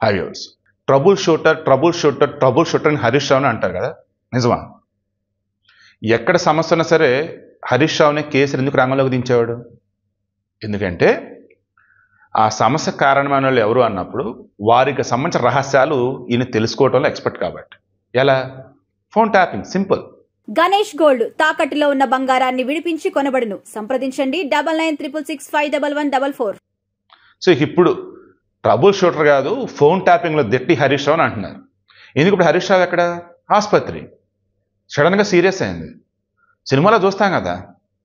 హ్యావ్యూర్స్ trouble shooter అని హరీష్ రావుని అంటారు కదా, నిజమా? ఎక్కడ సమస్య ఉన్నా సరే హరీష్ రావుని కేసులు ఎందుకు రంగంలోకి దించేవాడు? ఎందుకంటే ఆ సమస్య కారణమైన వాళ్ళు ఎవరు అన్నప్పుడు వారికి సంబంధించిన రహస్యాలు ఈయన తెలుసుకోవడంలో ఎక్స్పర్ట్ కాబట్టి. ఎలా? Phone tapping, simple. Ganesh gold తాకట్టులో ఉన్న బంగారాన్ని విడిపించి కొనబడును. సంప్రదించండి 9966611144. సో ఇప్పుడు ట్రబుల్ షూటర్ కాదు, ఫోన్ ట్యాపింగ్లో దిట్టి హరీష్ రావు అని అంటున్నారు. ఎందుకు ఇప్పుడు హరీష్ రావు ఎక్కడ? ఆసుపత్రి. సడన్గా సీరియస్ అయింది. సినిమాలో చూస్తాం కదా,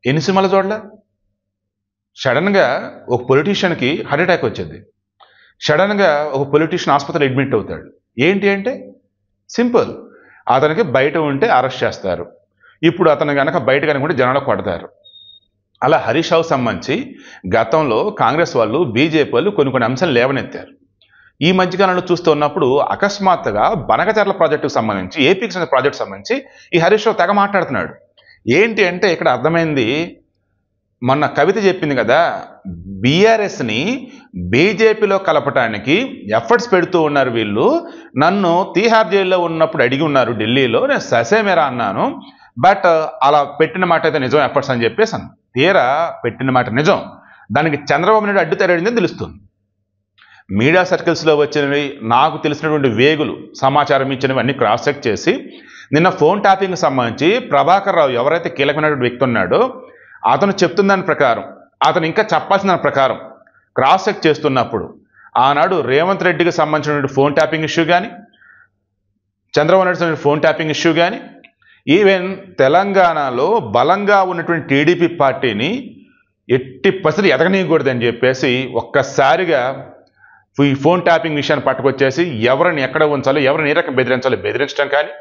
ఎన్ని సినిమాలు చూడలే? సడన్గా ఒక పొలిటీషియన్కి హార్ట్ అటాక్ వచ్చింది, సడన్గా ఒక పొలిటీషియన్ ఆసుపత్రిలో అడ్మిట్ అవుతాడు. ఏంటి అంటే సింపుల్, అతనికి బయట ఉంటే అరెస్ట్ చేస్తారు, ఇప్పుడు అతను కనుక బయట కనుకుంటే జనాలు కొడతారు. అలా హరీష్ రావు సంబంధించి గతంలో కాంగ్రెస్ వాళ్ళు, బీజేపీ వాళ్ళు కొన్ని అంశాలు లేవనెత్తారు. ఈ మధ్యకాలంలో చూస్తూ ఉన్నప్పుడు అకస్మాత్తుగా బనకచర్ల ప్రాజెక్టుకు సంబంధించి, ఏపీకి చెందిన ప్రాజెక్టు సంబంధించి ఈ హరీష్ రావు తెగ మాట్లాడుతున్నాడు. ఏంటి అంటే ఇక్కడ అర్థమైంది, మొన్న కవిత చెప్పింది కదా, బీఆర్ఎస్ని బీజేపీలో కలపటానికి ఎఫర్ట్స్ పెడుతూ ఉన్నారు వీళ్ళు, నన్ను తీహార్ జైల్లో ఉన్నప్పుడు అడిగి ఉన్నారు ఢిల్లీలో, నేను ససేమేరా అన్నాను, బట్ అలా పెట్టిన మాట అయితే నిజం ఎఫర్ట్స్ అని చెప్పేసాను. తీరా పెట్టిన మాట నిజం, దానికి చంద్రబాబు నాయుడు అడ్డు తెరడిందని తెలుస్తుంది. మీడియా సర్కిల్స్లో వచ్చినవి, నాకు తెలిసినటువంటి వేగులు సమాచారం ఇచ్చినవి అన్ని క్రాస్ చెక్ చేసి నిన్న ఫోన్ ట్యాపింగ్కి సంబంధించి ప్రభాకర్ రావు ఎవరైతే కీలకమైనటువంటి వ్యక్తి ఉన్నాడో అతను చెప్తున్న దాని ప్రకారం, అతను ఇంకా చెప్పాల్సిన దాని ప్రకారం క్రాస్ చెక్ చేస్తున్నప్పుడు ఆనాడు రేవంత్ రెడ్డికి సంబంధించినటువంటి ఫోన్ ట్యాపింగ్ ఇష్యూ కానీ, Chandrababu Naidu phone tapping issue కానీ, ఈవెన్ తెలంగాణలో బలంగా ఉన్నటువంటి టీడీపీ పార్టీని ఎట్టి పరిస్థితులు ఎదగనీయకూడదని చెప్పేసి ఒక్కసారిగా ఈ ఫోన్ ట్యాపింగ్ విషయాన్ని పట్టుకొచ్చేసి ఎవరిని ఎక్కడ ఉంచాలో, ఎవరిని ఏ రకం బెదిరించాలో బెదిరించడం కానీ,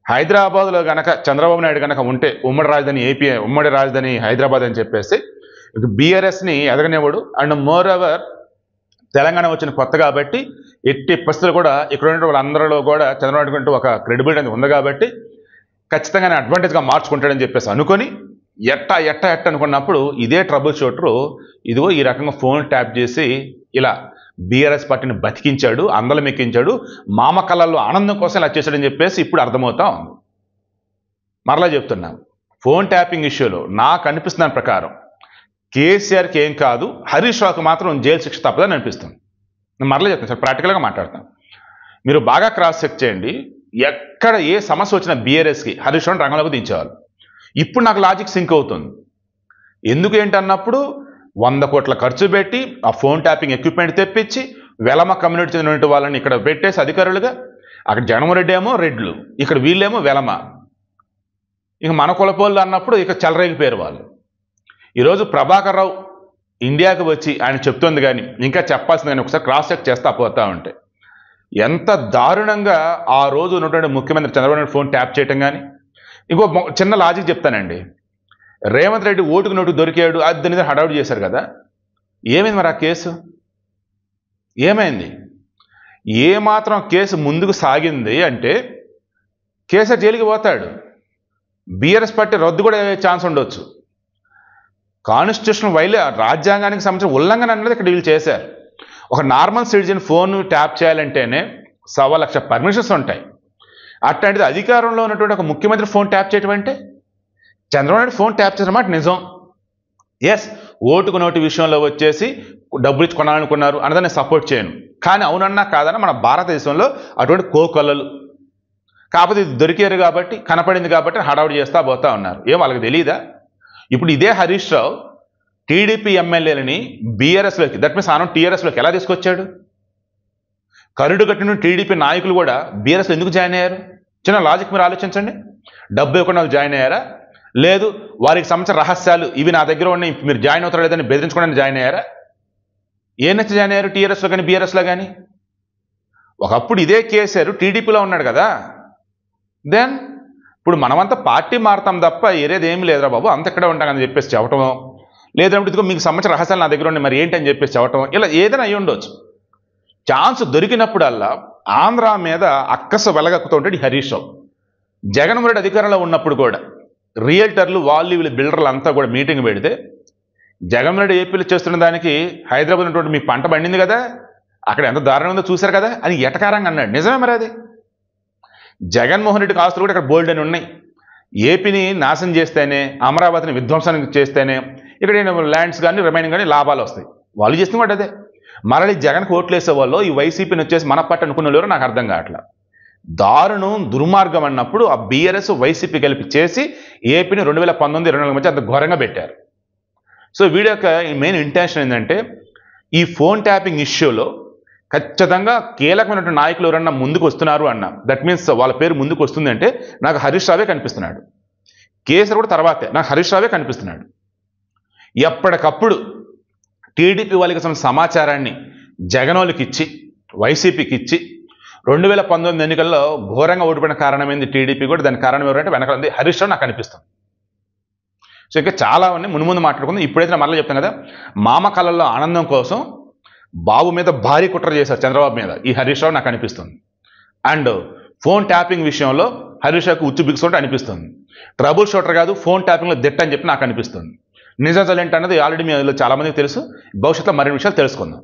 హైదరాబాద్లో కనుక చంద్రబాబు నాయుడు కనుక ఉంటే ఉమ్మడి రాజధాని ఏపీ, ఉమ్మడి రాజధాని హైదరాబాద్ అని చెప్పేసి బీఆర్ఎస్ని ఎదగనివ్వడు. అండ్ మోర్ ఓవర్ తెలంగాణ వచ్చిన కొత్త కాబట్టి ఎట్టి పరిస్థితులు కూడా ఇక్కడ ఉన్న వాళ్ళందరిలో కూడా చంద్రబాబు నాయుడు ఒక క్రెడిబిలిటీ అనేది ఉంది కాబట్టి ఖచ్చితంగా అడ్వాంటేజ్గా మార్చుకుంటాడని చెప్పేసి అనుకొని ఎట్ట అనుకున్నప్పుడు ఇదే ట్రబుల్ షూటరు ఇదిగో ఈ రకంగా ఫోన్ ట్యాప్ చేసి ఇలా బీఆర్ఎస్ పార్టీని బతికించాడు, అందలం ఎక్కించాడు, మామ కళల్లో ఆనందం కోసం ఇలా చేశాడని చెప్పేసి ఇప్పుడు అర్థమవుతా ఉంది. మరలా చెప్తున్నాను, ఫోన్ ట్యాపింగ్ ఇష్యూలో నాకు అనిపిస్తున్న ప్రకారం కేసీఆర్కి ఏం కాదు, హరీష్ రావుకి మాత్రం జైలు శిక్ష తప్పదని అనిపిస్తుంది. నేను మరలా చెప్తాను సార్, ప్రాక్టికల్గా మాట్లాడతాను. మీరు బాగా క్రాస్ చెక్ చేయండి, ఎక్కడ ఏ సమస్య వచ్చినా బీఆర్ఎస్కి హరీష్ రావుని రంగంలోకి దించేవాళ్ళు. ఇప్పుడు నాకు లాజిక్ సింక్ అవుతుంది. ఎందుకు ఏంటన్నప్పుడు 100 కోట్ల ఖర్చు పెట్టి ఆ ఫోన్ ట్యాపింగ్ ఎక్విప్మెంట్ తెప్పించి వెలమ కమ్యూనిటీ చెందిన వాళ్ళని ఇక్కడ పెట్టేసి అధికారులుగా, అక్కడ జగన్మోహన్ ఏమో రెడ్లు, ఇక్కడ వీళ్ళేమో వెలమ, ఇక మన కులపోళ్ళు అన్నప్పుడు ఇక చెలరేగిపోయారు వాళ్ళు. ఈరోజు ప్రభాకర్ రావు ఇండియాకి వచ్చి ఆయన చెప్తుంది కానీ ఇంకా చెప్పాల్సింది కానీ ఒకసారి క్రాస్ చెక్ చేస్తా పోతా ఉంటే ఎంత దారుణంగా ఆ రోజు ఉన్నటువంటి ముఖ్యమంత్రి చంద్రబాబు నాయుడు ఫోన్ ట్యాప్ చేయటం కానీ. ఇంకో చిన్న లాజిక్ చెప్తానండి, రేవంత్ రెడ్డి ఓటుకు నోటు దొరికాడు, అది దాని మీద హడావుడి చేశారు కదా, ఏమైంది మరి ఆ కేసు? ఏమైంది? ఏమాత్రం కేసు ముందుకు సాగింది అంటే కేసీఆర్ జైలుకి పోతాడు, బీఆర్ఎస్ పార్టీ రద్దు కూడా అయ్యే ఛాన్స్ ఉండొచ్చు. కాన్స్టిట్యూషన్ రాజ్యాంగానికి సంబంధించిన ఉల్లంఘన అనేది ఇక్కడ వీళ్ళు చేశారు. ఒక నార్మల్ సిటిజన్ ఫోన్ ట్యాప్ చేయాలంటేనే 1,00,000 పర్మిషన్స్ ఉంటాయి. అట్లాంటిది అధికారంలో ఉన్నటువంటి ఒక ముఖ్యమంత్రి ఫోన్ ట్యాప్ చేయటం అంటే, చంద్రబాబు నాయుడు ఫోన్ ట్యాప్ చేసిన మాట నిజం. ఎస్, ఓటుకు నోటు విషయంలో వచ్చేసి డబ్బులు ఇచ్చి కొనాలనుకున్నారు అన్నదాన్ని సపోర్ట్ చేయను, కానీ అవునన్నా కాదన్నా మన భారతదేశంలో అటువంటి కోకొల్లలు, కాకపోతే ఇది దొరికారు కాబట్టి కనపడింది కాబట్టి హడావుడి చేస్తా పోతా ఉన్నారు. ఏం వాళ్ళకి తెలియదా? ఇప్పుడు ఇదే హరీష్ రావు టీడీపీ ఎమ్మెల్యేలని బీఆర్ఎస్లోకి, దట్ మీన్స్ ఆనం టీఆర్ఎస్లోకి ఎలా తీసుకొచ్చాడు? కరుడు కట్టిన టీడీపీ నాయకులు కూడా బీఆర్ఎస్లో ఎందుకు జాయిన్ అయ్యారు? చిన్న లాజిక్ మీరు ఆలోచించండి. డబ్బు ఇవ్వకుండా జాయిన్ అయ్యారా? లేదు వారికి సంబంధించిన రహస్యాలు ఇవి నా దగ్గర ఉన్నాయి, మీరు జాయిన్ అవుతారు లేదని బెదిరించుకోవడానికి జాయిన్ అయ్యారా? ఏ నచ్చి జాయిన్ అయ్యారు టీఆర్ఎస్లో కానీ బీఆర్ఎస్లో కానీ? ఒకప్పుడు ఇదే కేసీఆర్ టీడీపీలో ఉన్నాడు కదా, దెన్ ఇప్పుడు మనమంతా పార్టీ మారుతాం తప్ప ఏరేది ఏమి లేదురా బాబు, అంత ఎక్కడే ఉంటాం అని చెప్పేసి చెప్పటం, లేదంటే ఇదిగో మీకు సంబంధించిన రహస్యాలు నా దగ్గర ఉన్నాయి మరి ఏంటి అని చెప్పేసి చెప్పటం, ఇలా ఏదైనా అయ్యి ఉండొచ్చు. ఛాన్స్ దొరికినప్పుడల్లా ఆంధ్ర మీద అక్కస వెలగక్కుతూ ఉంటాడు హరీష్ రావు. జగన్మోహన్ రెడ్డి అధికారంలో ఉన్నప్పుడు కూడా రియల్టర్లు వాళ్ళు వీళ్ళు బిల్డర్లు అంతా కూడా మీటింగ్ పెడితే జగన్మోహన్ రెడ్డి ఏపీలో చేస్తున్న దానికి హైదరాబాద్ ఉన్నటువంటి మీ పంట పండింది కదా, అక్కడ ఎంత దారుణం ఉందో చూశారు కదా అని ఎటకారంగా అన్నాడు. నిజమే మరి అది. జగన్మోహన్ రెడ్డికి ఆస్తులు కూడా ఇక్కడ బోల్డ్ అని ఉన్నాయి. ఏపీని నాశనం చేస్తేనే, అమరావతిని విధ్వంసం చేస్తేనే ఇక్కడ ల్యాండ్స్ కానీ రిమైనింగ్ కానీ లాభాలు వస్తాయి. వాళ్ళు చేసిన కూడా అదే. మరలి జగన్కి ఓట్లు వేసే వాళ్ళు ఈ వైసీపీని వచ్చేసి మన పార్టీ అనుకున్న వాళ్ళు నాకు అర్థం కావట్లా. దారుణం, దుర్మార్గం అన్నప్పుడు ఆ బీఆర్ఎస్ వైసీపీ కలిపి చేసి ఏపీని 2019-2024 మధ్య అంత ఘోరంగా పెట్టారు. సో వీడి యొక్క మెయిన్ ఇంటెన్షన్ ఏంటంటే ఈ ఫోన్ ట్యాపింగ్ ఇష్యూలో ఖచ్చితంగా కీలకమైనటువంటి నాయకులు ఎవరన్నా ముందుకు వస్తున్నారు అన్న, దట్ మీన్స్ వాళ్ళ పేరు ముందుకు వస్తుంది అంటే నాకు హరీష్ రావే కనిపిస్తున్నాడు. కేసీఆర్ కూడా తర్వాతే నాకు హరీష్ రావే కనిపిస్తున్నాడు. ఎప్పటికప్పుడు టీడీపీ వాళ్ళకి అసలు సమాచారాన్ని జగన్ వాళ్ళకి ఇచ్చి, వైసీపీకి ఇచ్చి 2019 ఎన్నికల్లో ఘోరంగా ఓడిపోయిన కారణమైంది టీడీపీ కూడా. దానికి కారణం ఎవరంటే వెనకాల హరీష్ రావు నాకు అనిపిస్తుంది. సో ఇంకా చాలా ఉన్నాయి, ముందు మాట్లాడుకుందాం. ఇప్పుడైతే మళ్ళీ చెప్తాను కదా, మామ కళల్లో ఆనందం కోసం బాబు మీద భారీ కుట్ర చేశారు చంద్రబాబు మీద ఈ హరీష్ రావు నాకు అనిపిస్తుంది. అండ్ ఫోన్ ట్యాపింగ్ విషయంలో హరీష్ రావుకి ఉచ్చు బిగుసుకుంటే అనిపిస్తుంది. ట్రబుల్ షూటర్ కాదు, ఫోన్ ట్యాపింగ్లో దిట్ట అని చెప్పి నాకు అనిపిస్తుంది. నిజాలు ఏంటన్నది ఆల్రెడీ మీలో చాలా మందికి తెలుసు. భవిష్యత్తులో మరిన్ని విషయాలు తెలుసుకుందాం.